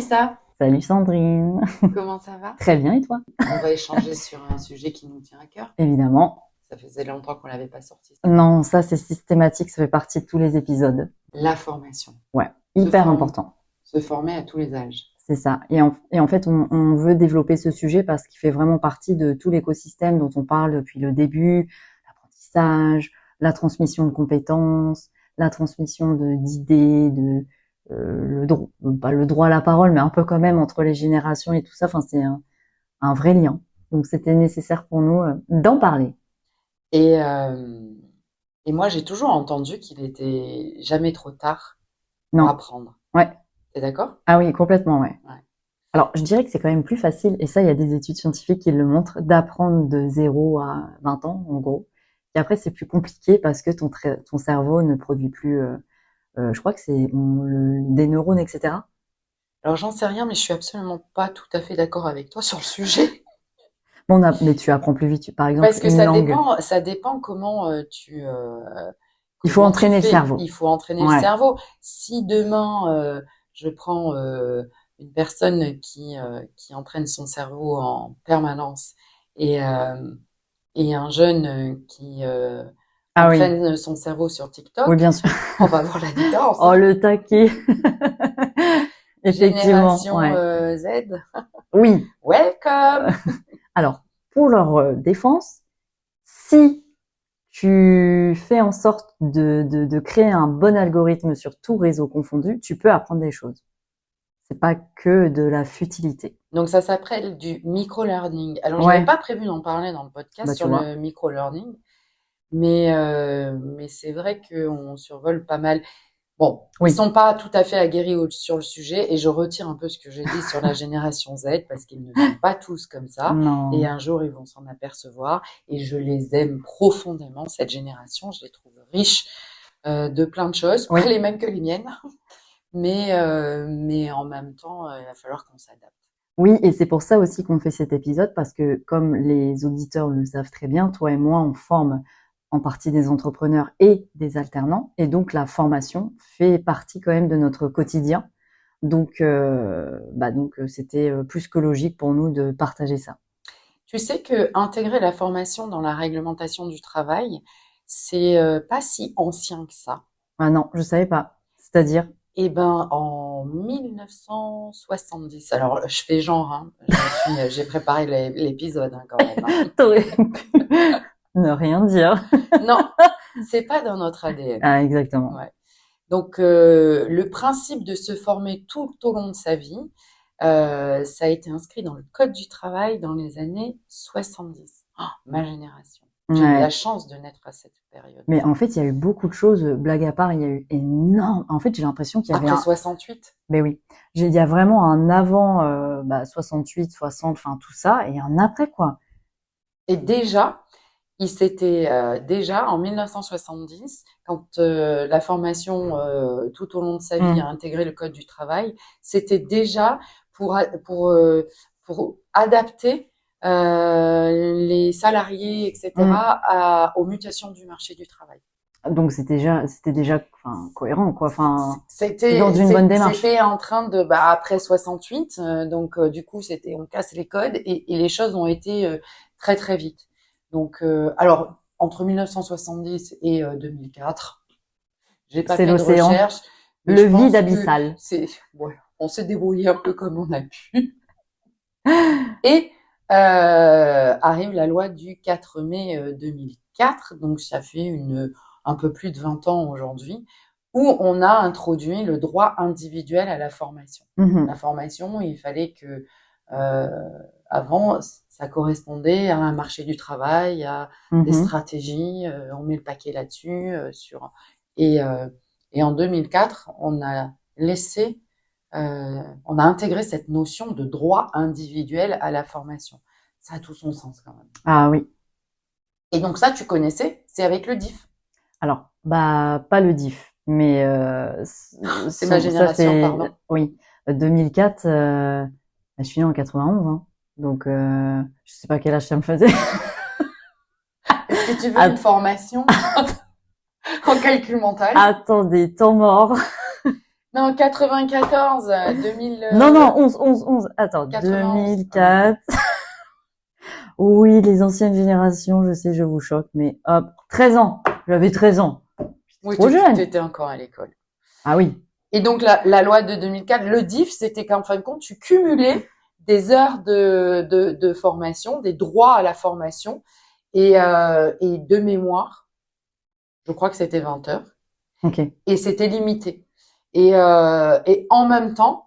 Vanessa, Salut Sandrine. comment ça va? Très bien et toi? On va échanger sur un sujet qui nous tient à cœur. Évidemment. Ça faisait longtemps qu'on l'avait pas sorti. Non, ça c'est systématique, ça fait partie de tous les épisodes. La formation. Ouais, Se hyper former. important. Se former à tous les âges. C'est ça. Et en fait, on veut développer ce sujet parce qu'il fait vraiment partie de tout l'écosystème dont on parle depuis le début, l'apprentissage, la transmission de compétences, la transmission d'idées, pas le droit à la parole, mais un peu quand même entre les générations et tout ça. Enfin, c'est un vrai lien. Donc, c'était nécessaire pour nous d'en parler. Et moi, j'ai toujours entendu qu'il était jamais trop tard pour Non. apprendre. Ouais. T'es d'accord? Ah oui, complètement, ouais. Ouais. Alors, je dirais que c'est quand même plus facile, et ça, il y a des études scientifiques qui le montrent, d'apprendre de 0 à 20 ans, en gros. Et après, c'est plus compliqué parce que ton cerveau ne produit plus, je crois que des neurones, etc. Alors, j'en sais rien, mais je suis absolument pas tout à fait d'accord avec toi sur le sujet. Bon, mais tu apprends plus vite, par exemple, Parce que une langue. ça dépend comment Il faut comment tu entraîner le fais. cerveau. Il faut entraîner le Ouais. cerveau. Si demain je prends une personne qui entraîne son cerveau en permanence et un jeune qui Ah oui. entraîne son cerveau sur TikTok, Oui, bien sûr. on va voir la différence. Oh, le taquet. Effectivement. Génération Ouais. Z, Oui. welcome. Alors, pour leur défense, si tu fais en sorte de créer un bon algorithme sur tout réseau confondu, tu peux apprendre des choses. C'est pas que de la futilité. Donc ça s'appelle du micro-learning. Alors, Ouais. j'avais pas prévu d'en parler dans le podcast Bah, tu sur vois. le micro-learning, mais c'est vrai qu'on survole pas mal. Bon, Oui. ils sont pas tout à fait aguerris sur le sujet, et je retire un peu ce que j'ai dit sur la génération Z, parce qu'ils ne sont pas tous comme ça. Non. Et un jour, ils vont s'en apercevoir. Et je les aime profondément, cette génération. Je les trouve riches de plein de choses, Oui. pas les mêmes que les miennes, mais en même temps, il va falloir qu'on s'adapte. Oui, et c'est pour ça aussi qu'on fait cet épisode, parce que comme les auditeurs le savent très bien, toi et moi, on forme en partie des entrepreneurs et des alternants, et donc la formation fait partie quand même de notre quotidien. Donc, c'était plus que logique pour nous de partager ça. Tu sais que intégrer la formation dans la réglementation du travail, c'est pas si ancien que ça. Ah non, je savais pas. C'est-à-dire? Eh ben, en 1970. Alors, je fais genre, hein. J'ai préparé l'épisode, hein, quand même, hein. T'aurais pu ne rien dire. Non, c'est pas dans notre ADN. Ah, exactement. Ouais. Donc, le principe de se former tout au long de sa vie, ça a été inscrit dans le Code du travail dans les années 70. Oh, ma génération. J'ai eu la chance de naître à cette période. Mais en fait, il y a eu beaucoup de choses, blague à part, il y a eu énorme. En fait, j'ai l'impression qu'il y avait Après 68. Mais oui. Il y a vraiment un avant, 68, 60, enfin, tout ça, et un après, quoi. Et déjà, il s'était déjà en 1970, quand la formation tout au long de sa vie a intégré le Code du travail, c'était déjà pour adapter les salariés, etc., aux mutations du marché du travail. Donc c'était déjà cohérent, quoi. Enfin, c'était dans une bonne démarche. C'était en train de après 68, donc du coup c'était on casse les codes, et les choses ont été très très vite. Donc alors entre 1970 et 2004, j'ai pas fait de recherche. Le vide abyssal. Voilà, on s'est débrouillé un peu comme on a pu. Et arrive la loi du 4 mai 2004, donc ça fait un peu plus de 20 ans aujourd'hui, où on a introduit le droit individuel à la formation. La formation, il fallait que avant, ça correspondait à un marché du travail, à des stratégies, on met le paquet là-dessus, et en 2004, on a intégré cette notion de droit individuel à la formation. Ça a tout son sens quand même. Ah oui. Et donc ça, tu connaissais, c'est avec le DIF. Alors, pas le DIF, mais c'est ma génération, pardon. Oui, 2004, je suis née en 91, hein, donc je sais pas quel âge ça me faisait. Est-ce que tu veux une formation en calcul mental? Attendez, temps mort. Non, 94, 2000, Non, non, 11. Attends, 91. 2004. Oui, les anciennes générations, je sais, je vous choque, mais hop, 13 ans. J'avais 13 ans. Oui, Trop jeune. t'étais encore à l'école. Ah oui. Et donc, la loi de 2004, le DIF, c'était qu'en fin de compte, tu cumulais des heures de formation, des droits à la formation et de mémoire. Je crois que c'était 20 heures. Ok. Et c'était limité. Et en même temps,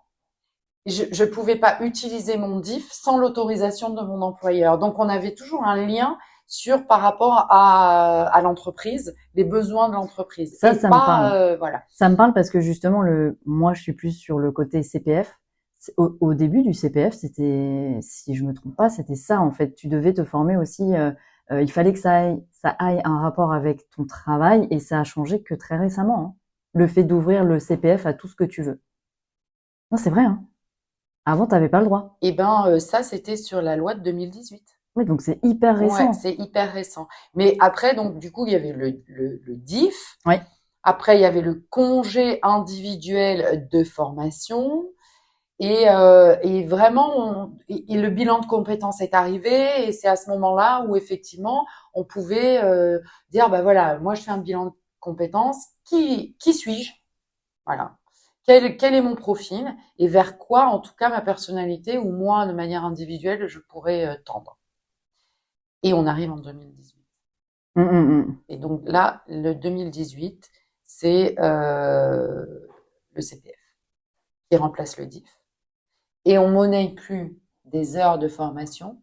je pouvais pas utiliser mon DIF sans l'autorisation de mon employeur. Donc, on avait toujours un lien sur par rapport à l'entreprise, les besoins de l'entreprise. Ça, Et ça me parle. pas, voilà. Ça me parle parce que justement, moi, je suis plus sur le côté CPF. Au début du CPF, c'était, si je me trompe pas, c'était ça en fait. Tu devais te former aussi. Il fallait que ça aille un rapport avec ton travail et ça a changé que très récemment, hein. Le fait d'ouvrir le CPF à tout ce que tu veux. Non, c'est vrai, hein. Avant, t'avais pas le droit. Et ben, ça, c'était sur la loi de 2018. Oui, donc c'est hyper Ouais, récent. c'est hyper récent. Mais après, donc, du coup, il y avait le DIF. Oui, Après, il y avait le congé individuel de formation. Et vraiment, et le bilan de compétences est arrivé. Et c'est à ce moment-là où, effectivement, on pouvait dire, bah voilà, moi, je fais un bilan de compétences. Qui suis-je? Voilà. Quel est mon profil? Et vers quoi, en tout cas, ma personnalité ou moi, de manière individuelle, je pourrais tendre? Et on arrive en 2018. hum, hum, hum. Et donc là, le 2018, c'est le CPF qui remplace le DIF. Et on monnaie plus des heures de formation,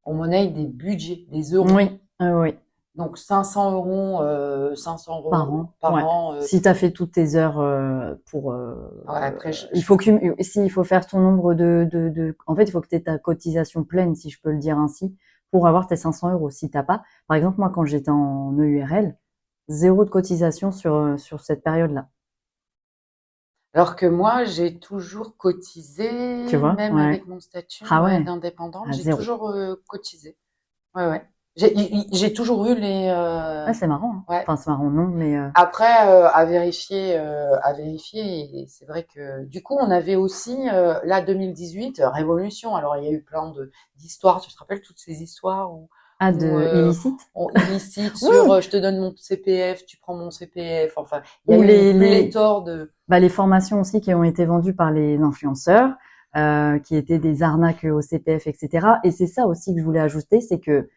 on monnaie des budgets, des euros. Oui, oui. Donc 500 Par euros an, par ouais. an. Si tu as fait toutes tes heures pour, Ouais, après, il faut si il faut faire ton nombre en fait, il faut que tu aies ta cotisation pleine, si je peux le dire ainsi, pour avoir tes 500 euros. Si t'as pas, par exemple, moi, quand j'étais en EURL, zéro de cotisation sur cette période-là. alors que moi, j'ai toujours cotisé, Tu vois? même Ouais. avec mon statut Ah ouais, d'indépendante, à j'ai zéro. toujours cotisé. Ouais, ouais. J'ai toujours eu les. Ouais, c'est marrant, hein. Ouais. Enfin, c'est marrant, non, mais Après, à vérifier. Et c'est vrai que du coup, on avait aussi là 2018 Révolution. Alors, il y a eu plein de d'histoires. Tu te rappelles toutes ces histoires où de illicite. on illicite Oui. sur je te donne mon CPF, tu prends mon CPF. Enfin, il y a Ou eu une pléthore de. les formations aussi qui ont été vendues par les influenceurs, qui étaient des arnaques au CPF, etc. Et c'est ça aussi que je voulais ajouter, c'est que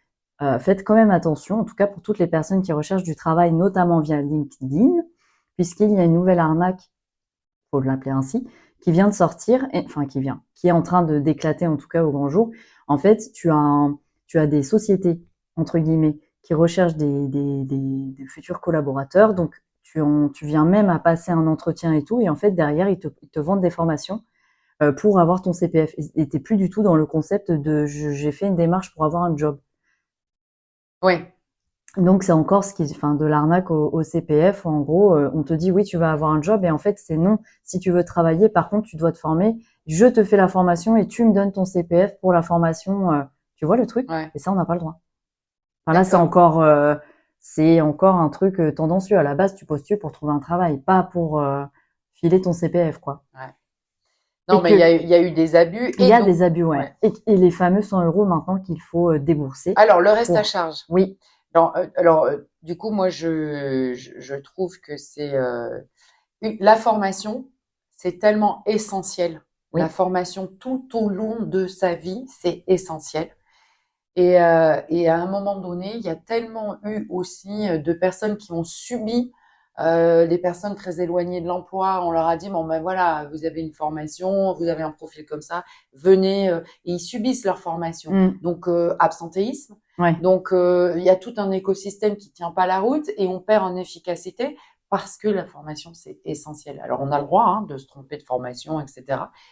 faites quand même attention, en tout cas pour toutes les personnes qui recherchent du travail, notamment via LinkedIn, puisqu'il y a une nouvelle arnaque, faut l'appeler ainsi, qui vient de sortir, qui est en train d'éclater en tout cas au grand jour. En fait, tu as des sociétés entre guillemets qui recherchent des futurs collaborateurs, donc tu viens même à passer un entretien et tout, et en fait derrière ils te vendent des formations pour avoir ton CPF. Et t'es plus du tout dans le concept de j'ai fait une démarche pour avoir un job. Ouais, Donc c'est encore de l'arnaque au CPF. En gros, on te dit oui, tu vas avoir un job, et en fait c'est non. Si tu veux travailler, par contre, tu dois te former. Je te fais la formation et tu me donnes ton CPF pour la formation. Tu vois le truc? ouais. Et ça, on n'a pas le droit. Enfin là, D'accord. c'est encore un truc tendancieux. À la base, tu postules pour trouver un travail, pas pour filer ton CPF, quoi. Ouais. Non, Et mais que il y a eu des abus il et y a donc. des abus, ouais. Ouais. Et les fameux 100 euros maintenant qu'il faut débourser Alors, le reste à pour. charge. Oui, Du coup, moi, je trouve que c'est la formation, c'est tellement essentiel. La oui. formation tout au long de sa vie, c'est essentiel. Et à un moment donné, il y a tellement eu aussi de personnes qui ont subi, les personnes très éloignées de l'emploi. On leur a dit, bon ben voilà, vous avez une formation, vous avez un profil comme ça, venez. Et ils subissent leur formation. Mm. Donc absentéisme. Ouais. Donc il y a tout un écosystème qui tient pas la route et on perd en efficacité parce que la formation c'est essentiel. Alors on a le droit de se tromper de formation, etc.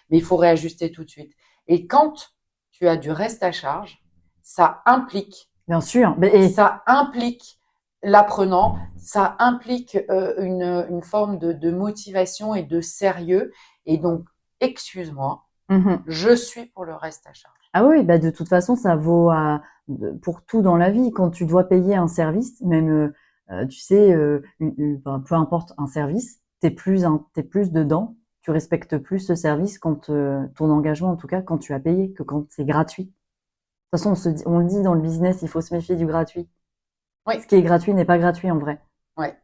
Mais il faut réajuster tout de suite. Et quand tu as du reste à charge, ça implique, Bien sûr. Et ça implique l'apprenant, ça implique une forme de motivation et de sérieux. Et donc, excuse-moi, mhm. je suis pour le reste à charge. Ah oui, bah de toute façon, ça vaut pour tout dans la vie. Quand tu dois payer un service, même, tu sais, peu importe un service, t'es plus dedans tu respectes plus ce service quand ton engagement, en tout cas, quand tu as payé, que quand c'est gratuit. De toute façon, on le dit dans le business, il faut se méfier du gratuit. Oui, Ce qui est gratuit n'est pas gratuit en vrai. ouais.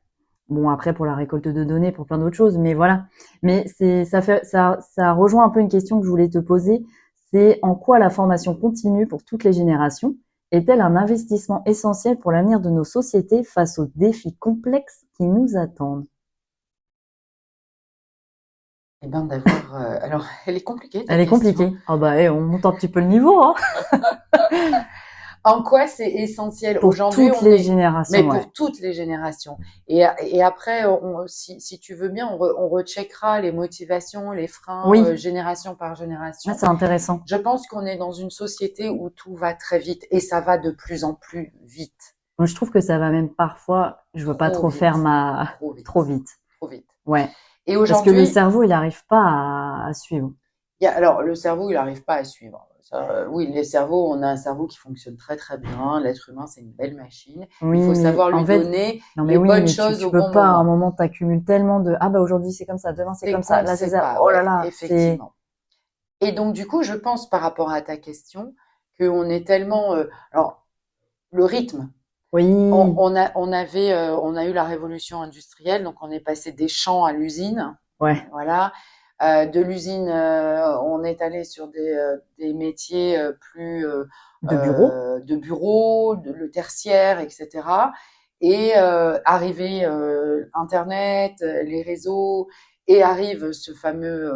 Bon, après, pour la récolte de données, pour plein d'autres choses, mais voilà. Mais ça rejoint un peu une question que je voulais te poser. C'est en quoi la formation continue pour toutes les générations est-elle un investissement essentiel pour l'avenir de nos sociétés face aux défis complexes qui nous attendent? Eh ben d'avoir. Alors, elle est compliquée ta Elle est question. compliquée. Ah bah, on monte un petit peu le niveau, hein. En quoi c'est essentiel? Pour Aujourd'hui, toutes on les est, mais générations, ouais. pour toutes les générations. Et après, si tu veux bien, on recheckera les motivations, les freins, Oui, génération par ouais, génération. c'est intéressant. Je pense qu'on est dans une société où tout va très vite et ça va de plus en plus vite. Moi, je trouve que ça va même parfois, je veux pas Trop trop faire vite. Trop trop vite. vite. Trop vite. Ouais. Et Parce que le aujourd'hui, cerveau, il n'arrive pas à suivre. alors le cerveau, il n'arrive pas à suivre. Oui, les cerveaux, on a un cerveau qui fonctionne très très bien. L'être humain, c'est une belle machine. Oui, Il faut mais savoir en lui fait, donner non mais les oui, bonnes mais choses tu au peux bon pas à un moment. moment t'accumules tellement de ah bah aujourd'hui c'est comme ça, demain c'est comme ça, On ne là c'est sait ça. pas, Oh là ouais, là, c'est effectivement. Et donc, du coup, je pense par rapport à ta question qu'on est tellement. Alors, le rythme. oui, On a eu la révolution industrielle, donc on est passé des champs à l'usine, ouais, voilà. De l'usine, on est allé sur des métiers plus de bureau. de bureau, le tertiaire, etc. Et arrivé Internet, les réseaux, et arrive ce fameux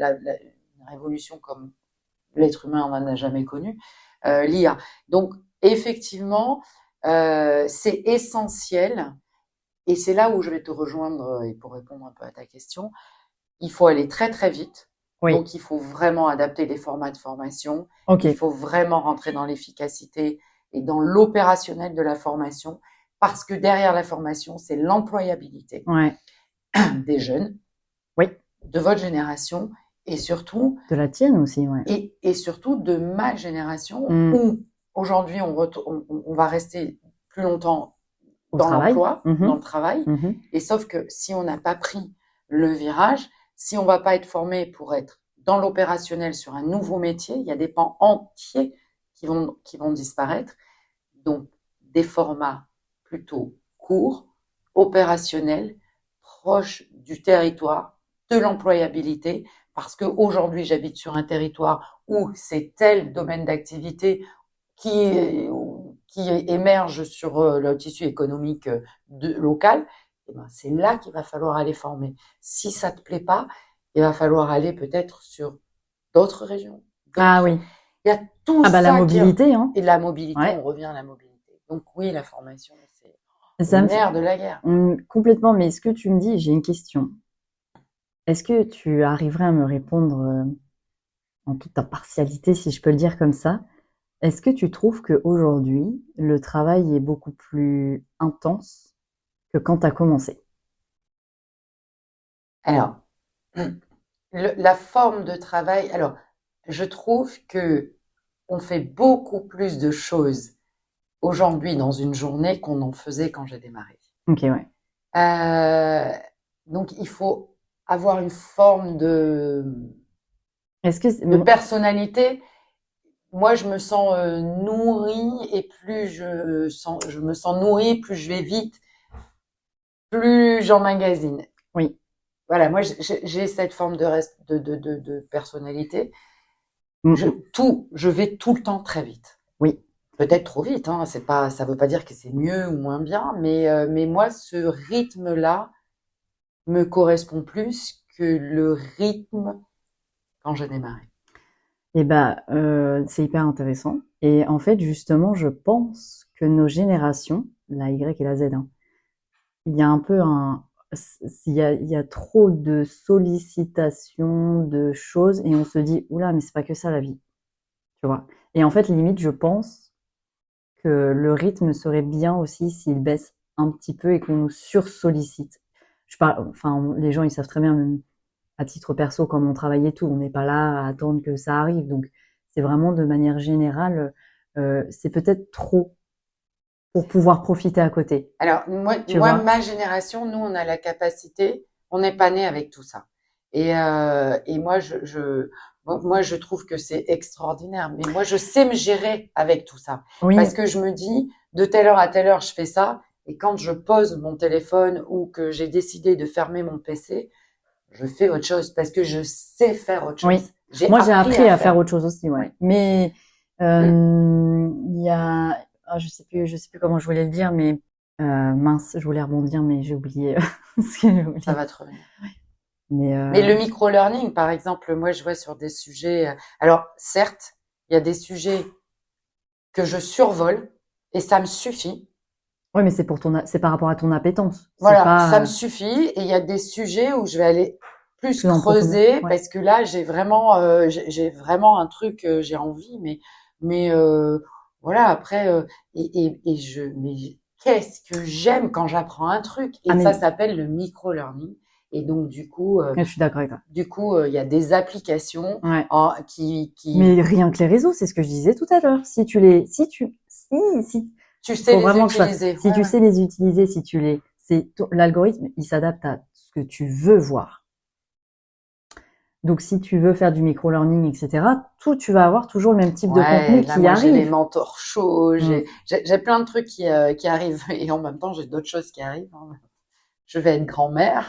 une révolution comme l'être humain n'en a jamais connu, l'IA. Donc effectivement, c'est essentiel, et c'est là où je vais te rejoindre et pour répondre un peu à ta question, il faut aller très très vite. Oui, Donc il faut vraiment adapter les formats de formation, ok, il faut vraiment rentrer dans l'efficacité et dans l'opérationnel de la formation, parce que derrière la formation, c'est l'employabilité ouais, des jeunes, oui, de votre génération, et surtout de la tienne aussi, ouais. et surtout de ma génération Mm. où aujourd'hui on va rester plus longtemps Au dans travail. l'emploi, dans Mhm, le travail, mhm. et sauf que si on n'a pas pris le virage, si on ne va pas être formé pour être dans l'opérationnel sur un nouveau métier, il y a des pans entiers qui vont disparaître. Donc des formats plutôt courts, opérationnels, proches du territoire, de l'employabilité, parce qu'aujourd'hui j'habite sur un territoire où c'est tel domaine d'activité qui, qui émerge sur le tissu économique local, et ben c'est là qu'il va falloir aller former. Si ça ne te plaît pas, il va falloir aller peut-être sur d'autres régions, Ah d'autres. oui. Il y a tout Ah bah la ça qui est. mobilité, hein. Et la mobilité, Ouais. on revient à la mobilité. Donc oui, la formation, c'est le Ça me fait nerf de la guerre. complètement. Mais ce que tu me dis, j'ai une question. Est-ce que tu arriverais à me répondre en toute ta partialité, si je peux le dire comme ça? Est-ce que tu trouves qu'aujourd'hui, le travail est beaucoup plus intense que quand tu as commencé? Alors, la forme de travail, alors, je trouve que on fait beaucoup plus de choses aujourd'hui dans une journée qu'on en faisait quand j'ai démarré. Ok, ouais. Euh, donc il faut avoir une forme Est-ce que de personnalité. Moi, je me sens nourrie, et plus je me sens nourrie, plus je vais vite, plus j'emmagasine. oui, Voilà, moi j'ai cette forme de personnalité. Mm, mm. Je vais tout le temps très vite. Oui. Peut-être trop vite, hein, c'est pas, ça veut pas dire que c'est mieux ou moins bien, mais moi, ce rythme-là me correspond plus que le rythme quand j'ai démarré. Eh ben, c'est hyper intéressant. Et en fait, justement, je pense que nos générations, la Y et la Z, hein, il y a un peu il y a trop de sollicitations, de choses, et on se dit, oula, mais c'est pas que ça la vie, tu vois. Et en fait, limite, je pense que le rythme serait bien aussi s'il baisse un petit peu et qu'on nous sursollicite. Je parle, enfin, les gens, ils savent très bien, même à titre perso, comme on travaille et tout, on n'est pas là à attendre que ça arrive. Donc, c'est vraiment de manière générale, c'est peut-être trop pour pouvoir profiter à côté, Alors, tu vois. ma génération, nous, on a la capacité, on n'est pas né avec tout ça. Et moi, je trouve que c'est extraordinaire. Mais moi, je sais me gérer avec tout ça. Oui, Parce que je me dis, de telle heure à telle heure, je fais ça. Et quand je pose mon téléphone ou que j'ai décidé de fermer mon PC, je fais autre chose parce que je sais faire autre oui. chose. J'ai Moi, j'ai appris appris à à faire faire. autre chose aussi, ouais. Oui. Mais il y a, je sais plus comment je voulais le dire, mais mince, je voulais rebondir, mais j'ai oublié ce que j'ai Ça oublié. va te revenir. Mais Mais le micro-learning, par exemple, moi, je vois sur des sujets. Alors, certes, il y a des sujets que je survole et ça me suffit. ouais, mais c'est par rapport à ton appétence. C'est Voilà, ça pas me suffit. Et il y a des sujets où je vais aller plus plus en profondeur. creuser Ouais. parce que là, j'ai vraiment un truc, j'ai envie, mais voilà. Après, mais qu'est-ce que j'aime quand j'apprends un truc. Ah Et ça mais s'appelle le micro-learning. Et donc, je suis d'accord avec toi. il y a des applications Ouais. qui, Mais rien que les réseaux, c'est ce que je disais tout à l'heure. Si tu il sais faut les vraiment que utiliser. si Ouais, tu ouais. sais les utiliser, l'algorithme, il s'adapte à ce que tu veux voir. Donc, si tu veux faire du micro-learning, etc., tu vas avoir toujours le même type de Ouais, contenu là, qui moi, j'ai les arrive. mentors chauds, Mm. j'ai plein de trucs qui arrivent. Et en même temps, j'ai d'autres choses qui arrivent, hein. Je vais être grand-mère.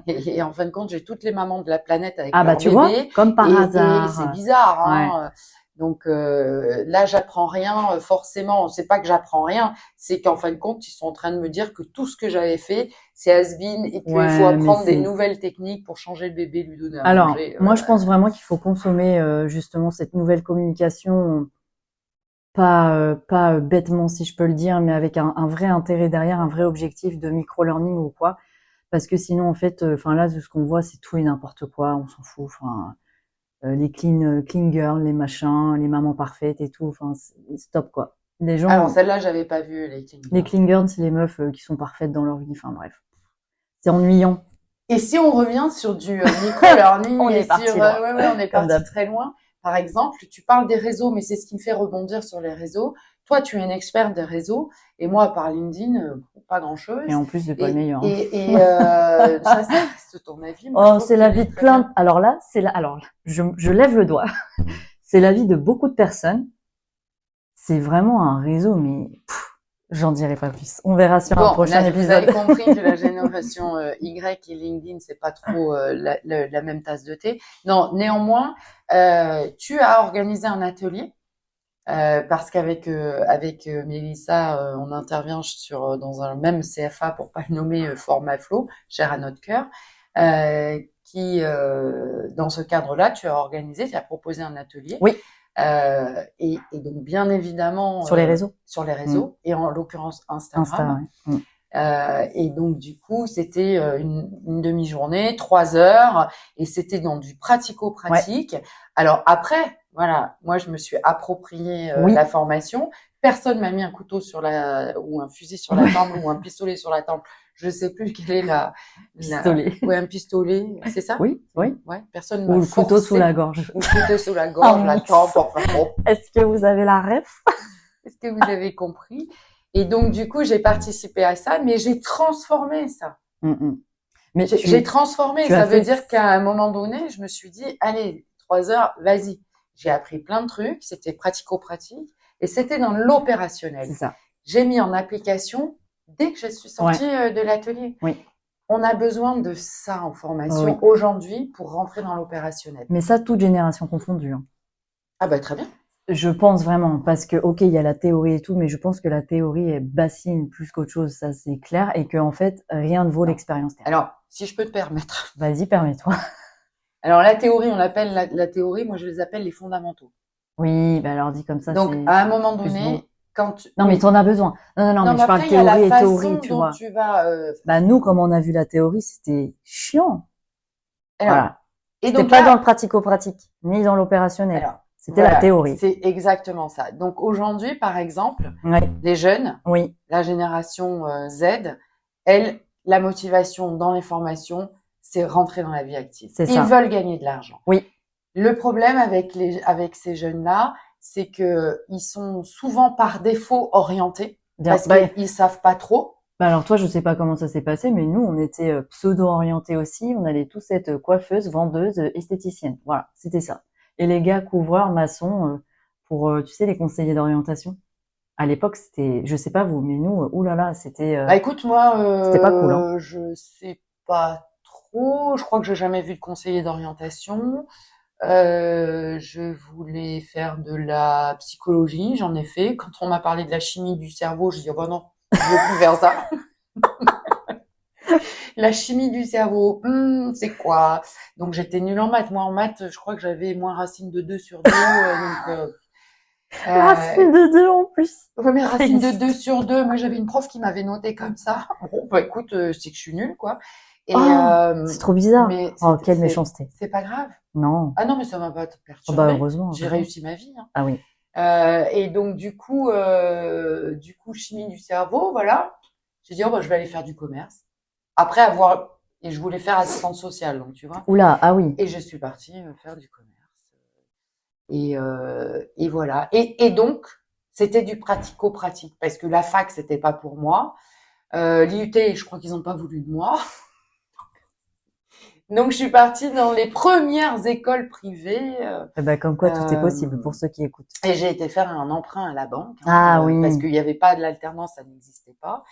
Et en fin de compte, j'ai toutes les mamans de la planète avec Ah bah leurs tu vois, bébés. comme par Et c'est hasard. bizarre, Ouais. hein. Donc là, j'apprends rien forcément. C'est pas que j'apprends rien, c'est qu'en fin de compte, ils sont en train de me dire que tout ce que j'avais fait, c'est has-been et qu'il faut Ouais, mais apprendre des c'est. nouvelles techniques pour changer le bébé, lui donner à Alors, manger. moi, je pense vraiment qu'il faut consommer justement cette nouvelle communication, pas bêtement si je peux le dire, mais avec un vrai intérêt derrière, un vrai objectif de micro-learning ou quoi. Parce que sinon, en fait, enfin là, ce qu'on voit, c'est tout et n'importe quoi. On s'en fout. Enfin, les clean girls, les machins, les mamans parfaites et tout. Enfin, stop quoi. Les Alors gens, celle-là, j'avais pas vu les Clean les Girls. clean girls, c'est les meufs qui sont parfaites dans leur vie. Enfin bref, c'est ennuyant. Et si on revient sur du micro-learning On et est sur, parti loin, ouais, on est comme parti d'hab. très loin. Par exemple, tu parles des réseaux, mais c'est ce qui me fait rebondir sur les réseaux. Toi, tu es une experte des réseaux, et moi, par LinkedIn, pas Et grand-chose. en plus, c'est pas le meilleur. Hein. Ça reste ton avis. Moi, je Oh, trouve c'est la qu'il vie est de très bien. plein. Alors là, je lève le doigt. C'est la vie de beaucoup de personnes. C'est vraiment un réseau, mais j'en dirai pas plus. On verra sur un Bon, prochain là, vous avez épisode. compris que la génération Y et LinkedIn, c'est pas trop la même tasse de thé. Non, néanmoins, tu as organisé un atelier. Parce qu'avec Mélissa, on intervient dans un même CFA pour pas le nommer format flow, cher à notre cœur, qui dans ce cadre-là, tu as proposé un atelier Oui, et donc bien évidemment sur les réseaux. sur les Mm. réseaux et en l'occurrence Insta, Instagram. ouais. Mm. Et donc du coup, c'était une demi-journée, 3 heures, et c'était dans du Ouais. pratico-pratique. Alors après, voilà, moi je me suis approprié Oui. la formation. Personne m'a mis un couteau ou un fusil sur la Ouais. tempe ou un pistolet sur la tempe. Je sais plus quelle est Pistolet. ouais, un pistolet, c'est ça? Oui, oui. Ouais, personne Ou m'a le couteau sous la forcé. gorge. Ou le couteau sous la Un gorge, la mix. tempe, enfin bon. Est-ce que vous avez la ref? Est-ce que vous avez compris? Et donc, du coup, j'ai participé à ça, mais j'ai transformé ça. Mm, mm. Mais J'ai transformé. tu as Ça veut fait. dire qu'à un moment donné, je me suis dit, allez, 3 heures, vas-y. J'ai appris plein de trucs. C'était pratico-pratique et c'était dans l'opérationnel. C'est ça. J'ai mis en application dès que je suis sortie de l'atelier. Oui. On a besoin de ça en formation Oui. aujourd'hui pour rentrer dans l'opérationnel. Mais ça, toute génération confondue. Hein. Ah bah très bien. Je pense vraiment, parce que, ok, il y a la théorie et tout, mais je pense que la théorie est bassine plus qu'autre chose, ça c'est clair, et que en fait, rien ne vaut l'expérience terrain. Alors, si je peux te permettre. Vas-y, permets-toi. Alors la théorie, on l'appelle la théorie, moi je les appelle les fondamentaux. Oui, bah alors dit comme ça, Donc c'est à un moment plus donné, beau. quand tu... Non, mais t'en as besoin. Non, mais je parle après, il y a la théorie et façon théorie, tu dont vois. tu vas... Bah nous, comme on a vu la théorie, c'était chiant. Alors, Voilà. et C'était donc pas là, dans le pratico-pratique, ni dans l'opérationnel. alors, C'était voilà, la théorie. c'est exactement ça. Donc aujourd'hui, par exemple, Ouais. les jeunes, Oui. la génération Z, elle, la motivation dans les formations, c'est rentrer dans la vie active. C'est Ils ça. veulent gagner de l'argent. Oui. Le problème avec ces jeunes-là, c'est que ils sont souvent par défaut orientés Bien. parce Bah, qu'ils savent pas trop. Bah alors toi, je sais pas comment ça s'est passé, mais nous, on était pseudo-orientés aussi. On allait tous être coiffeuses, vendeuses, esthéticiennes. Voilà, c'était ça. Et les gars couvreurs, maçons, pour, tu sais, les conseillers d'orientation. À l'époque, c'était, je sais pas vous, mais nous, oulala, Bah écoute, moi, c'était pas cool, hein. je sais pas trop. Je crois que j'ai jamais vu de conseiller d'orientation. Je voulais faire de la psychologie, j'en ai fait. Quand on m'a parlé de la chimie du cerveau, j'ai dit, oh bah non, je veux plus faire ça. La chimie du cerveau, c'est quoi? Donc j'étais nulle en maths. Moi en maths, je crois que j'avais moins racine de 2 sur 2. Racine de deux en plus. Ouais, mais Ça racine de existe. 2 sur 2, moi j'avais une prof qui m'avait noté comme ça. Bon, bah écoute, c'est que je suis nulle, quoi. Et Oh, c'est trop bizarre. mais Oh, quelle méchanceté. c'est pas grave. Non. Ah non, mais ça m'a pas Oh bah perturbée. heureusement, J'ai heureusement. réussi ma vie, hein. Ah oui. Et donc du coup, chimie du cerveau, voilà. J'ai dit, oh bah je vais aller faire du commerce. Après avoir, et je voulais faire assistante sociale, donc tu vois. Oula, ah oui. Et je suis partie faire du commerce. Et voilà. Et donc, c'était du pratico-pratique parce que la fac, c'était pas pour moi. L'IUT, je crois qu'ils ont pas voulu de moi. Donc, je suis partie dans les premières écoles privées. Eh ben, comme quoi, tout est Euh, possible pour ceux qui écoutent. et j'ai été faire un emprunt à la banque, Ah parce oui. qu'il n'y avait pas de l'alternance, ça n'existait pas.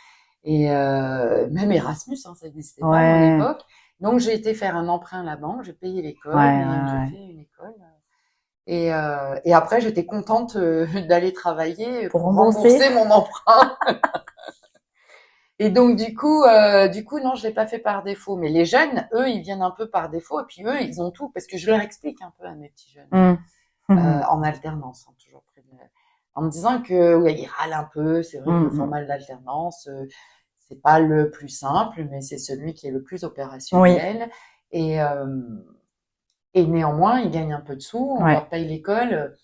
Et même Erasmus, hein, ça n'existait pas à mon Ouais. époque. Donc, j'ai été faire un emprunt à la banque, j'ai payé l'école, Ouais, mais ouais, j'ai fait une école. Et après, j'étais contente d'aller travailler Pour pour rembourser. rembourser mon emprunt. Et donc, du coup, non, je l'ai pas fait par défaut. Mais les jeunes, eux, ils viennent un peu par défaut. Et puis eux, ils ont tout parce que je leur explique un peu à mes petits jeunes Hum. en alternance, hein, toujours près en me disant que ouais, ils râlent un peu. C'est vrai que le Hum. format de l'alternance, c'est pas le plus simple, mais c'est celui qui est le plus Oui. opérationnel. Et euh, et néanmoins, ils gagnent un peu de sous. On Ouais. leur paye l'école.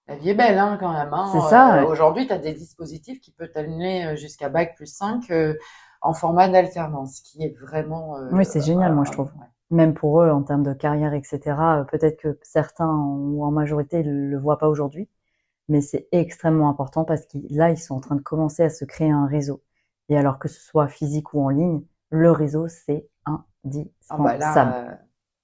La vie est belle, hein, quand même, C'est hein. ça. Ouais. Aujourd'hui, tu as des dispositifs qui peuvent t'amener jusqu'à bac plus 5 en format d'alternance, qui est vraiment Oui, c'est génial, moi, je trouve. ouais. Même pour eux, en termes de carrière, etc. Peut-être que certains, ou en majorité, le voient pas aujourd'hui. Mais c'est extrêmement important parce que là, ils sont en train de commencer à se créer un réseau. Et alors que ce soit physique ou en ligne, le réseau, c'est Ah bah indispensable. là,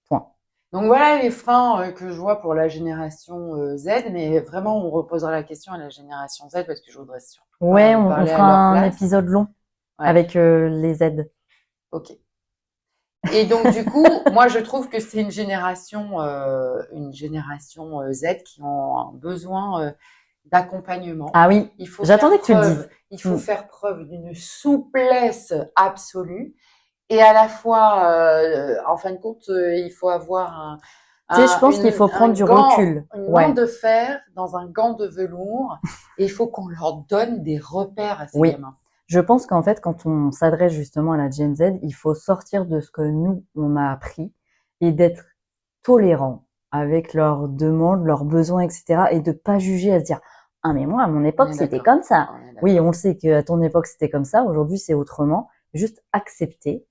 Point. donc voilà les freins que je vois pour la génération Z, mais vraiment, on reposera la question à la génération Z parce que je voudrais surtout Ouais, pas on parler fera à leur un place. épisode long Ouais, avec les aides. ok. Et donc du coup, moi je trouve que c'est une génération Z qui ont un besoin d'accompagnement. Ah oui, Il faut j'attendais faire que tu le dises. preuve, il faut faire preuve d'une souplesse absolue et à la fois, en fin de compte, il faut avoir Tu sais, je pense qu'il faut un prendre du gant, recul. une main Ouais, de fer dans un gant de velours et il faut qu'on leur donne des repères à ces oui. gamins. Je pense qu'en fait, quand on s'adresse justement à la Gen Z, il faut sortir de ce que nous, on a appris et d'être tolérant avec leurs demandes, leurs besoins, etc. et de pas juger à se dire, ah, mais moi, à mon On époque, est c'était d'accord. comme ça. On est d'accord. Oui, on le sait qu'à ton époque, c'était comme ça. Aujourd'hui, c'est autrement. Juste accepter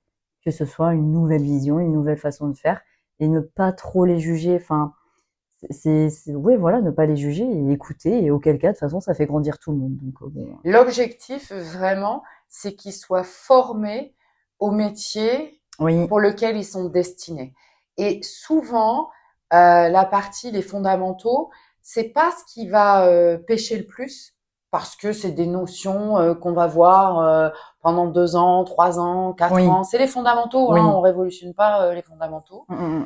que ce soit une nouvelle vision, une nouvelle façon de faire et ne pas trop les juger. Enfin, oui, voilà, ne pas les juger et écouter. Et auquel cas, de toute façon, ça fait grandir tout le monde. Donc, bon. L'objectif, vraiment, c'est qu'ils soient formés au métier Oui, pour lequel ils sont destinés. Et souvent, les fondamentaux, c'est pas ce qui va pêcher le plus, parce que c'est des notions qu'on va voir pendant 2 ans, 3 ans, 4 ans. C'est les fondamentaux, oui. hein, on révolutionne pas les fondamentaux. Mm.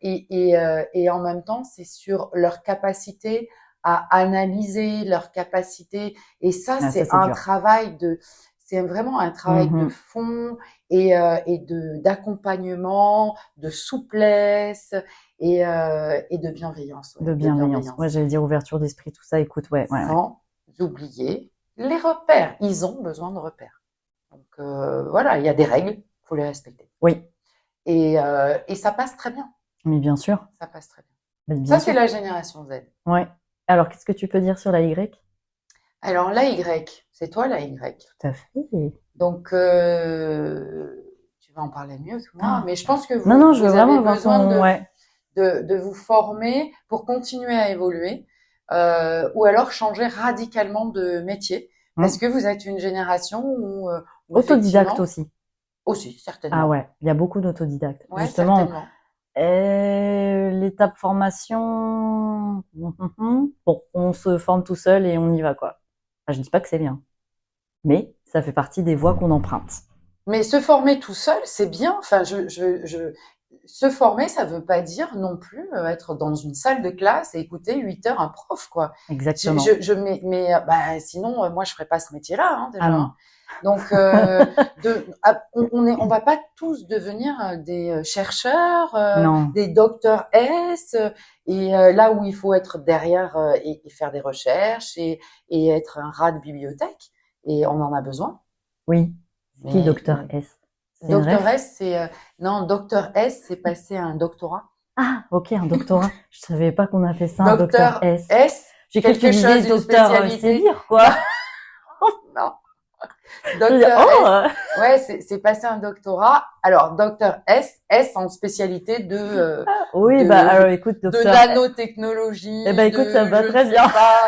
Et en même temps, c'est sur leur capacité à analyser, leur capacité. Et ça, Ah, ça, c'est c'est dur. c'est vraiment un travail de fond et d'accompagnement, de souplesse et de bienveillance. Ouais, De bienveillance. Ouais, j'allais dire ouverture d'esprit, tout ça. Écoute, ouais. Sans oublier les repères. Ils ont besoin de repères. Donc voilà, il y a des règles, faut les respecter. Oui. Et ça passe très bien. Mais bien sûr. Ça passe très bien. Mais bien Ça, sûr. c'est la génération Z. Ouais. Alors, qu'est-ce que tu peux dire sur la Y? Alors, la Y, c'est toi la Y. Tout à fait. Donc, tu vas en parler mieux que moi, mais je pense que Non, je veux vous vraiment avez avoir besoin ton... de vous former pour continuer à évoluer ou alors changer radicalement de métier Est-ce que vous êtes une génération où Autodidacte effectivement, aussi. Ah certainement. ouais, il y a beaucoup d'autodidactes. Ouais, Justement, certainement. l'étape formation, bon, on se forme tout seul et on y va, quoi. Enfin, je dis pas que c'est bien, mais ça fait partie des voies qu'on emprunte. Mais se former tout seul, c'est bien. Enfin, se former, ça veut pas dire non plus être dans une salle de classe et écouter 8 heures un prof, quoi. Exactement. Bah, sinon, moi, je ferais pas ce métier-là, hein, Ah déjà. non. Hein. Donc, on va pas tous devenir des chercheurs, Non. des docteurs S, là où il faut être derrière et faire des recherches et être un rat de bibliothèque. Et on en a besoin. Oui. Qui Mais Docteur S? C'est une Docteur ref? S, non, Docteur S, c'est passé à un doctorat. Ah, ok, un doctorat. Je savais pas qu'on appelait ça un Docteur Docteur S. S, J'ai cru que tu quelque disais chose, une Docteur spécialité. Sévire, quoi. Non, Je veux dire, Docteur oh, S, ouais, c'est passé un doctorat. Alors, Docteur S, S en spécialité oui, bah alors écoute, de Docteur. nanotechnologie, Eh ben écoute, ça me va je ne très sais bien. pas,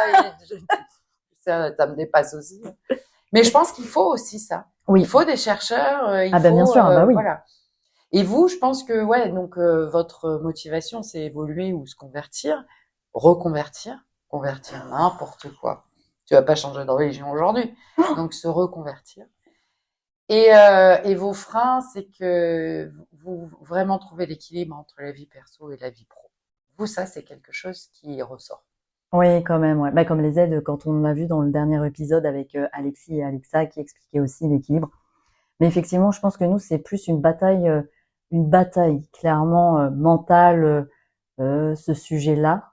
ça me dépasse aussi. Mais je pense qu'il faut aussi ça. Oui. Il faut des chercheurs, il Ah ben faut, bien sûr, bah oui. voilà. Et vous, je pense que ouais, donc votre motivation, c'est évoluer ou se convertir, reconvertir, convertir n'importe quoi. Tu vas pas changer de religion aujourd'hui, donc se reconvertir. Et vos freins, c'est que vous vraiment trouvez l'équilibre entre la vie perso et la vie pro. Vous, ça, c'est quelque chose qui ressort. Oui, quand même, ouais. Bah, comme les aides, quand on l'a vu dans le dernier épisode avec Alexis et Alexa qui expliquaient aussi l'équilibre. Mais effectivement, je pense que nous, c'est plus une bataille clairement mentale, ce sujet-là,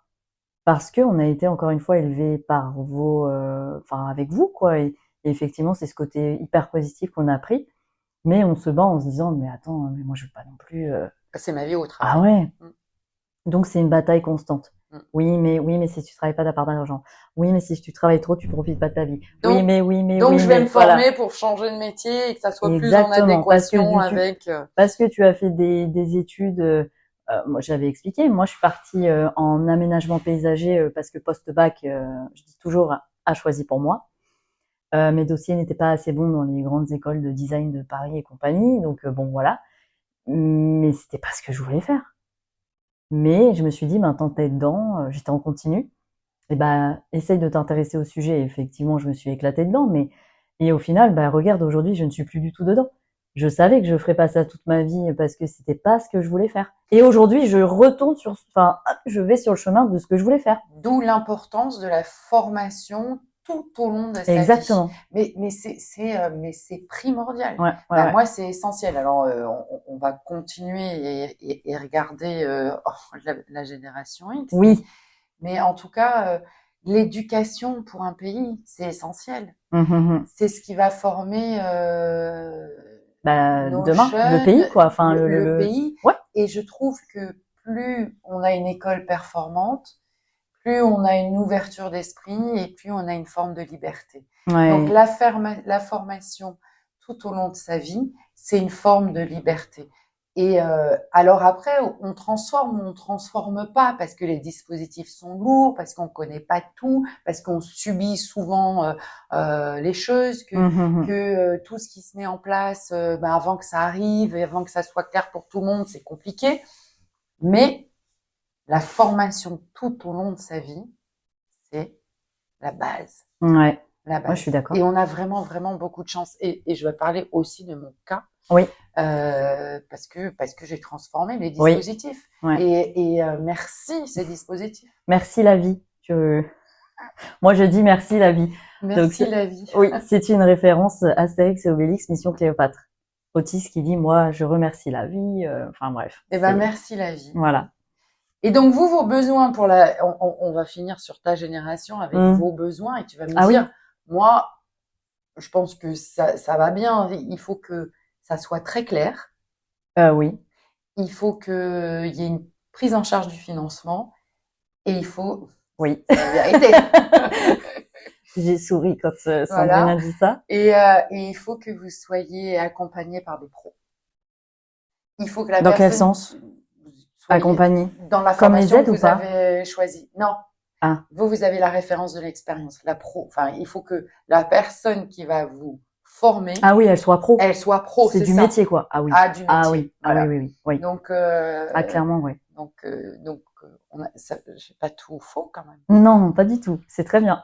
parce que on a été encore une fois élevé par enfin avec vous, quoi. Et effectivement, c'est ce côté hyper positif qu'on a pris. Mais on se bat en se disant, mais attends, mais moi je veux pas non plus. C'est ma vie au Ah travail. ouais. Mm. Donc c'est une bataille constante. Mm. Oui, mais si tu travailles pas, t'as pas d'argent. Oui, mais si tu travailles trop, tu profites pas de ta vie. Donc, Oui, je vais mais me voilà. former pour changer de métier et que ça soit plus en Exactement, adéquation avec. parce que tu as fait des études. Moi, j'avais expliqué. Moi, je suis partie en aménagement paysager parce que post-bac, je dis toujours, a choisi pour moi. Mes dossiers n'étaient pas assez bons dans les grandes écoles de design de Paris et compagnie, donc bon voilà. Mais c'était pas ce que je voulais faire. Mais je me suis dit, maintenant t'es dedans, j'étais en continu. Et ben, essaye de t'intéresser au sujet. Et effectivement, je me suis éclatée dedans, mais et au final, bah regarde, aujourd'hui, je ne suis plus du tout dedans. Je savais que je ferais pas ça toute ma vie parce que c'était pas ce que je voulais faire. Et aujourd'hui, je vais sur le chemin de ce que je voulais faire. D'où l'importance de la formation tout au long de sa Exactement. vie. Mais c'est primordial. Ouais, Bah, ouais. moi, c'est essentiel. Alors, on va continuer et regarder la génération X. Oui. Mais en tout cas, l'éducation pour un pays, c'est essentiel. C'est ce qui va former Bah, nos demain, le jeunes, pays, quoi. Enfin, le pays. Ouais. Et je trouve que plus on a une école performante, plus on a une ouverture d'esprit et plus on a une forme de liberté. Ouais. Donc la formation tout au long de sa vie, c'est une forme de liberté. Et alors après, on transforme ou on transforme pas parce que les dispositifs sont lourds, parce qu'on connaît pas tout, parce qu'on subit souvent les choses, que tout ce qui se met en place, avant que ça arrive et avant que ça soit clair pour tout le monde, c'est compliqué. Mais la formation tout au long de sa vie, c'est la base. Ouais. La base. Moi, je suis d'accord. Et on a vraiment, vraiment beaucoup de chance. Et je vais parler aussi de mon cas. Oui. Parce que j'ai transformé les dispositifs. Oui. Ouais. Et merci ces dispositifs. Merci la vie. Moi, je dis merci la vie. Merci la vie. Oui, c'est une référence Astérix et Obélix, Mission Cléopâtre. Otis qui dit, moi, je remercie la vie. Enfin bref. Eh ben, merci la vie. Voilà. Et donc vous, vos besoins pour on va finir sur ta génération avec vos besoins et tu vas me dire, moi, je pense que ça va bien. Il faut que ça soit très clair. Oui. Il faut qu'il y ait une prise en charge du financement et il faut. Oui. C'est la vérité. J'ai souri quand Sandrine a dit ça. Et il faut que vous soyez accompagné par des pros. Il faut que la Dans personne. quel sens? Accompagné. Dans la Comme les formation aides que ou vous pas? avez choisie. Non. Ah, Vous avez la référence de l'expérience, enfin, il faut que la personne qui va vous former, ah oui, elle soit pro. elle soit pro, C'est c'est du ça. métier, quoi. Ah oui. Ah, du Ah métier, oui. Ah oui, voilà. oui, oui. Oui. Donc, Ah, clairement, ouais. c'est pas tout faux quand même. Non, pas du tout. C'est très bien.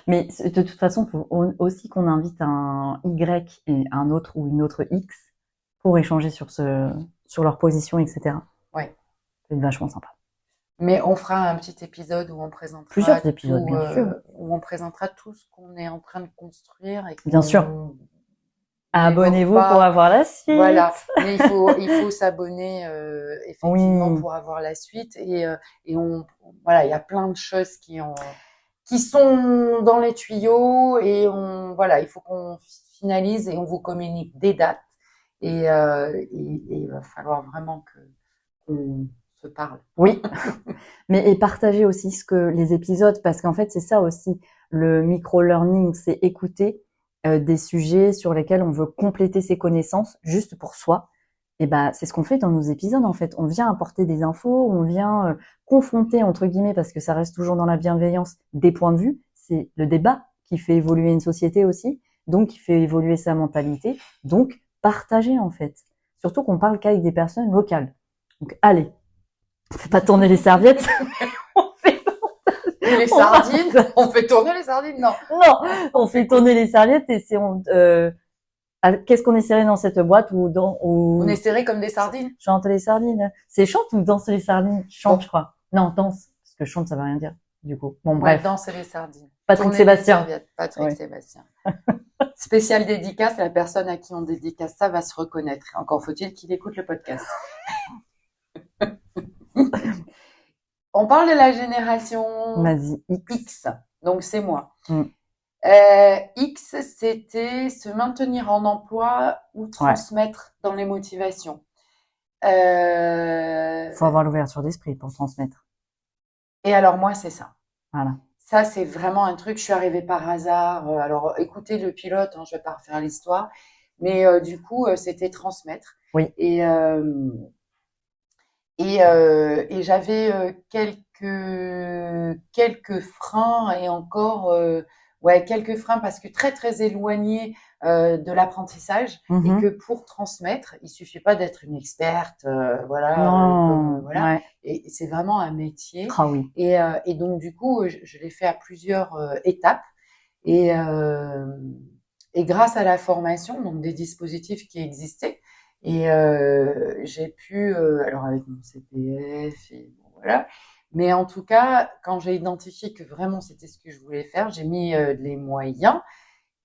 Mais de toute façon, il faut aussi qu'on invite un Y et un autre ou une autre X pour échanger sur leur position, etc. Ouais. C'est vachement sympa. Mais on fera un petit épisode où on présentera Plusieurs épisodes, bien sûr. où on présentera tout ce qu'on est en train de construire et Bien qu'on sûr. n'évoque Abonnez-vous pour pas. avoir la suite. Voilà, mais il faut s'abonner effectivement Oui. pour avoir la suite et voilà, il y a plein de choses qui sont dans les tuyaux et voilà, il faut qu'on finalise et on vous communique des dates et il va falloir vraiment qu'on se parle. Oui. Mais et partager aussi les épisodes, parce qu'en fait, c'est ça aussi, le micro-learning, c'est écouter des sujets sur lesquels on veut compléter ses connaissances juste pour soi. Et ben, c'est ce qu'on fait dans nos épisodes, en fait. On vient apporter des infos, on vient confronter, entre guillemets, parce que ça reste toujours dans la bienveillance, des points de vue. C'est le débat qui fait évoluer une société aussi, donc qui fait évoluer sa mentalité, donc partager, en fait. Surtout qu'on parle qu'avec des personnes locales. Donc, allez, on fait pas tourner les serviettes. On fait Les sardines, on fait tourner les sardines, non. Non, on fait tourner les serviettes et qu'est-ce qu'on est serré dans cette boîte On est serré comme des sardines. Chante les sardines. C'est chante ou danse les sardines? Chante, Bon. je crois. Non, danse. Parce que chante, ça veut rien dire, du coup. Bon, Ouais, bref. danse les sardines. Patrick Tourner Sébastien. les serviettes, Patrick Ouais. Sébastien. Spécial dédicace, la personne à qui on dédicace ça va se reconnaître. Encore faut-il qu'il écoute le podcast. On parle de la génération Vas-y, X. Donc, c'est moi. Mm. X, c'était se maintenir en emploi ou transmettre dans les motivations. Faut avoir l'ouverture d'esprit pour transmettre. Et alors, moi, c'est ça. Voilà. Ça, c'est vraiment un truc, je suis arrivée par hasard. Alors, écoutez le pilote, hein, je vais pas refaire l'histoire. Mais du coup, c'était transmettre. Oui. Et j'avais quelques freins et encore quelques freins parce que très très éloignés de l'apprentissage et que pour transmettre il suffit pas d'être une experte Non, voilà ouais. et c'est vraiment un métier. Ah oui. Et donc du coup je l'ai fait à plusieurs étapes et grâce à la formation, donc des dispositifs qui existaient. Et j'ai pu, alors avec mon CPF, et bon, voilà. Mais en tout cas, quand j'ai identifié que vraiment c'était ce que je voulais faire, j'ai mis les moyens.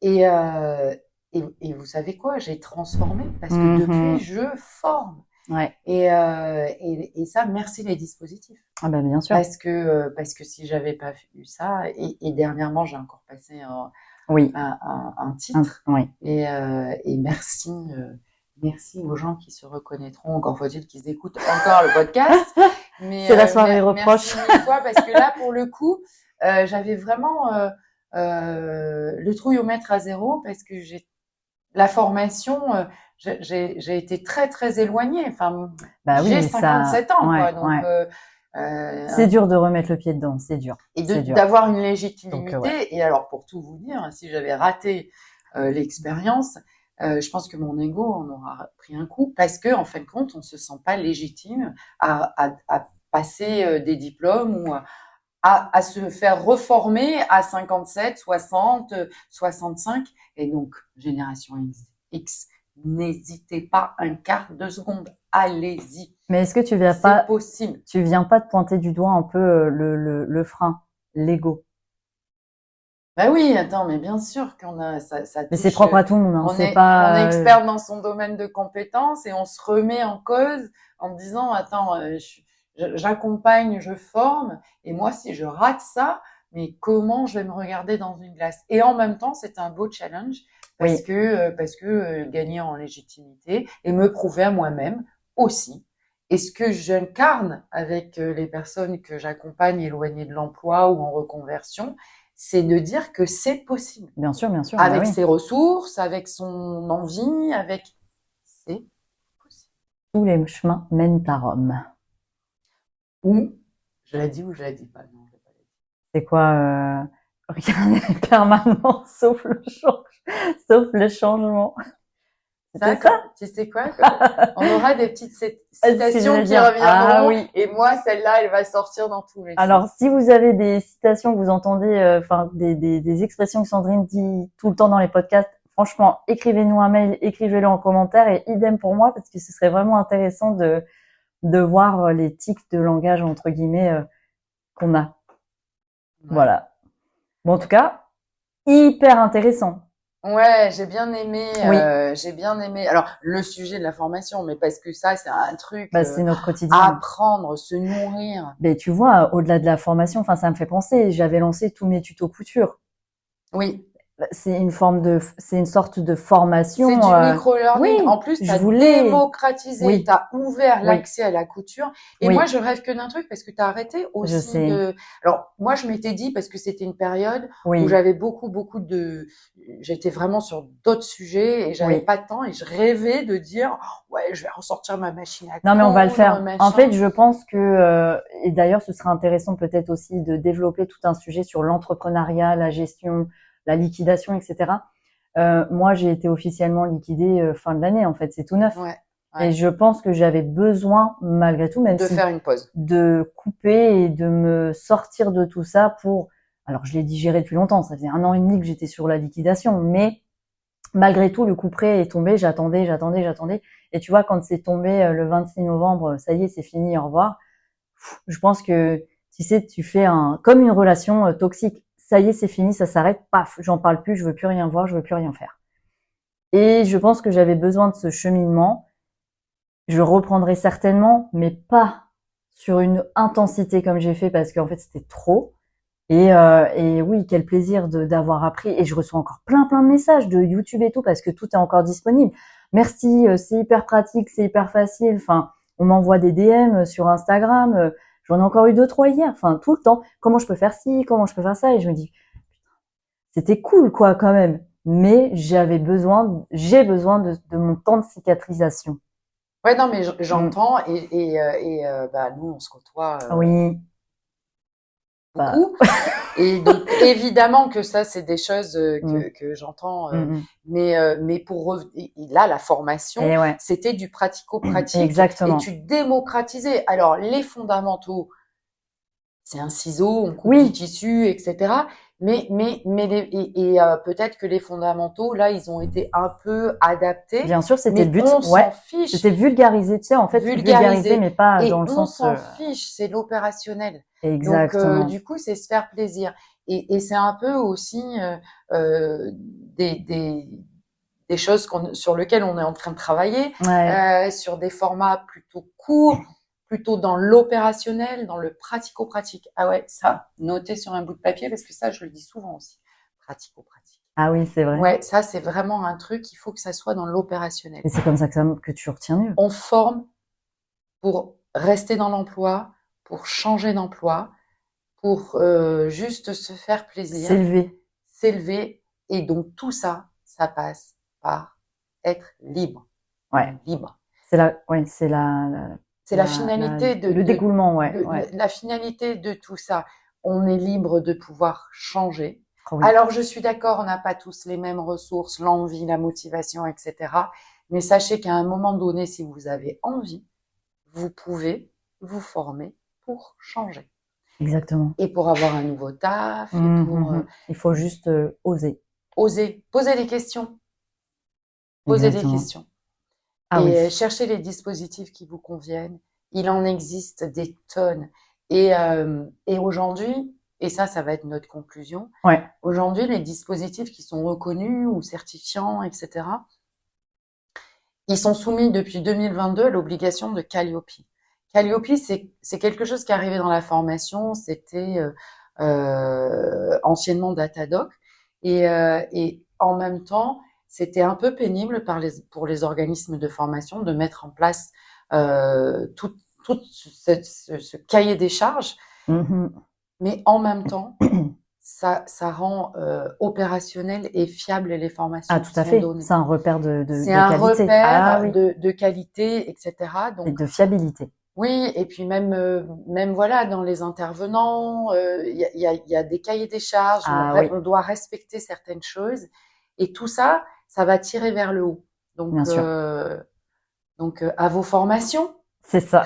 Et, et vous savez quoi, j'ai transformé parce que depuis, je forme. Ouais. Et ça, merci les dispositifs. Ah ben bien sûr. Parce que si j'avais pas eu ça, et dernièrement, j'ai encore passé un titre. Oui. Et merci. Merci aux gens qui se reconnaîtront. Encore faut-il qu'ils écoutent encore le podcast. Mais c'est la soirée reproche. Merci mille fois parce que là, pour le coup, j'avais vraiment le trouillomètre à zéro parce que la formation, j'ai été très très éloignée. Enfin, j'ai 57 ans, quoi. Donc, c'est dur de remettre le pied dedans, c'est dur. Et d'avoir une légitimité. Donc, Et alors, pour tout vous dire, si j'avais raté l'expérience, je pense que mon ego en aura pris un coup parce que, en fin de compte, on se sent pas légitime à passer des diplômes ou à se faire reformer à 57, 60, 65. Et donc, génération X, n'hésitez pas un quart de seconde. Allez-y. Mais est-ce que tu viens tu viens pas de pointer du doigt un peu le frein, l'ego? Bah oui, attends, mais bien sûr qu'on a ça touche, mais c'est propre à tout le monde. Hein. On est expert dans son domaine de compétences et on se remet en cause en disant attends, j'accompagne, je forme et moi si je rate ça, mais comment je vais me regarder dans une glace? Et en même temps, c'est un beau challenge parce que gagner en légitimité et me prouver à moi-même aussi. Et ce que j'incarne avec les personnes que j'accompagne éloignées de l'emploi ou en reconversion, c'est de dire que c'est possible. Bien sûr. Avec ses ressources, avec son envie, c'est possible. Tous les chemins mènent à Rome. Ou Je l'ai dit ou je l'ai dit pas? Non, je l'ai pas dit. C'est quoi rien n'est permanent sauf le changement. Ça, C'était ça? tu sais quoi? On aura des petites C'est ce que citations j'allais qui dire. Ah reviendront. oui. Et moi, celle-là, elle va sortir dans tous les Alors, sens. si vous avez des citations que vous entendez, enfin des expressions que Sandrine dit tout le temps dans les podcasts, franchement, écrivez-nous un mail, écrivez-le en commentaire et idem pour moi parce que ce serait vraiment intéressant de voir les tics de langage entre guillemets qu'on a. Ouais. Voilà. Bon, en tout cas, hyper intéressant. Ouais, j'ai bien aimé, Oui. j'ai bien aimé. Alors, le sujet de la formation, mais parce que ça, c'est un truc Bah, c'est notre quotidien. apprendre, se nourrir. Mais tu vois, au-delà de la formation, enfin, ça me fait penser. J'avais lancé tous mes tutos couture. Oui, C'est une sorte de formation. c'est du micro-learning. Oui, En plus, je tu as voulais. démocratisé, Oui. tu as ouvert Oui. l'accès à la couture. Et Oui. moi, je rêve que d'un truc parce que tu as arrêté Je aussi sais. de... Alors, moi, je m'étais dit, parce que c'était une période Oui. où j'avais beaucoup j'étais vraiment sur d'autres sujets et j'avais Oui. pas de temps et je rêvais de dire, ouais, je vais ressortir ma machine à Non, mais on va le faire. machin. En fait, je pense que, et d'ailleurs, ce serait intéressant peut-être aussi de développer tout un sujet sur l'entrepreneuriat, la gestion, la liquidation, etc. Moi, j'ai été officiellement liquidée fin de l'année. En fait, c'est tout neuf. Ouais. Et je pense que j'avais besoin, malgré tout, même de si, faire une pause, de couper et de me sortir de tout ça pour. Alors, je l'ai digéré depuis longtemps. Ça faisait 1 an et demi que j'étais sur la liquidation, mais malgré tout, le couperet est tombé. J'attendais. Et tu vois, quand c'est tombé le 26 novembre, ça y est, c'est fini, au revoir. Je pense que, tu sais, tu fais comme une relation toxique. Ça y est, c'est fini, ça s'arrête, paf, j'en parle plus, je veux plus rien voir, je veux plus rien faire. Et je pense que j'avais besoin de ce cheminement. Je reprendrai certainement, mais pas sur une intensité comme j'ai fait parce qu'en fait, c'était trop. Et oui, quel plaisir d'avoir appris. Et je reçois encore plein de messages de YouTube et tout parce que tout est encore disponible. Merci, c'est hyper pratique, c'est hyper facile. Enfin, on m'envoie des DM sur Instagram. J'en ai encore eu 2-3 hier. Enfin, tout le temps. Comment je peux faire ci, comment je peux faire ça. Et je me dis, c'était cool, quoi, quand même. Mais j'ai besoin de mon temps de cicatrisation. Ouais, non, mais j'entends bah nous on se côtoie Oui. beaucoup et donc évidemment que ça c'est des choses que j'entends mais et là la formation ouais. c'était du pratico-pratique. Exactement. Et tu démocratisais. Alors les fondamentaux, c'est un ciseau, on coupe du tissu, etc. Mais peut-être que les fondamentaux, là, ils ont été un peu adaptés. Bien sûr, c'était le but. On s'en fiche. C'était vulgarisé, tu sais, en fait, vulgariser, mais pas dans le sens. Et on s'en fiche, c'est l'opérationnel. Exactement. Donc, du coup, c'est se faire plaisir. Et c'est un peu aussi des choses sur lesquelles on est en train de travailler, sur des formats plutôt courts, plutôt dans l'opérationnel, dans le pratico-pratique. Ah ouais, ça, noter sur un bout de papier, parce que ça, je le dis souvent aussi, pratico-pratique. Ah oui, c'est vrai. Ouais, ça, c'est vraiment un truc, il faut que ça soit dans l'opérationnel. Et c'est comme ça que tu retiens mieux. On forme pour rester dans l'emploi, pour changer d'emploi, pour juste se faire plaisir. S'élever. Et donc, tout ça, ça passe par être libre. Ouais. Libre. C'est la finalité le découlement, la finalité de tout ça. On est libre de pouvoir changer. Oui. Alors, je suis d'accord, on n'a pas tous les mêmes ressources, l'envie, la motivation, etc. Mais sachez qu'à un moment donné, si vous avez envie, vous pouvez vous former pour changer. Exactement. Et pour avoir un nouveau taf. Il faut juste oser. Oser. Poser des questions. Poser des questions. Et chercher les dispositifs qui vous conviennent. Il en existe des tonnes. Et aujourd'hui, et ça va être notre conclusion, aujourd'hui, les dispositifs qui sont reconnus ou certifiants, etc., ils sont soumis depuis 2022 à l'obligation de Calliope. Calliope, c'est quelque chose qui est arrivé dans la formation, c'était anciennement Datadoc, et en même temps, c'était un peu pénible pour les organismes de formation de mettre en place tout ce cahier des charges, mais en même temps, ça rend opérationnel et fiable les formations. Ah, tout à fait. C'est un repère de qualité. C'est un repère de qualité, etc. Donc, et de fiabilité. Oui, et puis même voilà, dans les intervenants, il y a des cahiers des charges, Ah oui, on doit respecter certaines choses, et tout ça, ça va tirer vers le haut. bien sûr. Donc à vos formations. C'est ça.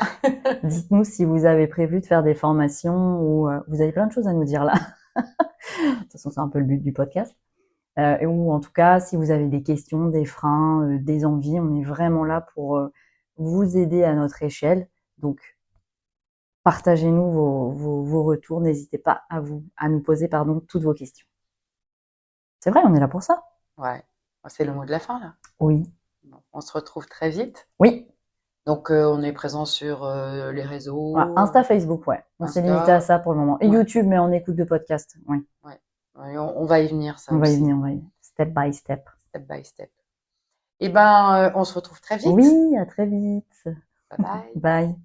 Dites-nous si vous avez prévu de faire des formations ou vous avez plein de choses à nous dire là. De toute façon, c'est un peu le but du podcast. Ou en tout cas, si vous avez des questions, des freins, des envies, on est vraiment là pour vous aider à notre échelle. Donc, partagez-nous vos retours. N'hésitez pas à nous poser, pardon, toutes vos questions. C'est vrai, on est là pour ça. Ouais, c'est le mot de la fin là. Oui. Bon, on se retrouve très vite. Oui. Donc on est présent sur les Voilà. réseaux, Insta, Facebook, ouais. On s'est limité à Insta. ça pour le moment. Et Ouais, YouTube, mais en écoute de podcast. Oui. ouais. Ouais, on va y venir ça On va y aussi, venir, on va y venir. Step by step. step by step. Eh ben, on se retrouve très vite. Oui, à très vite. Bye bye. Bye.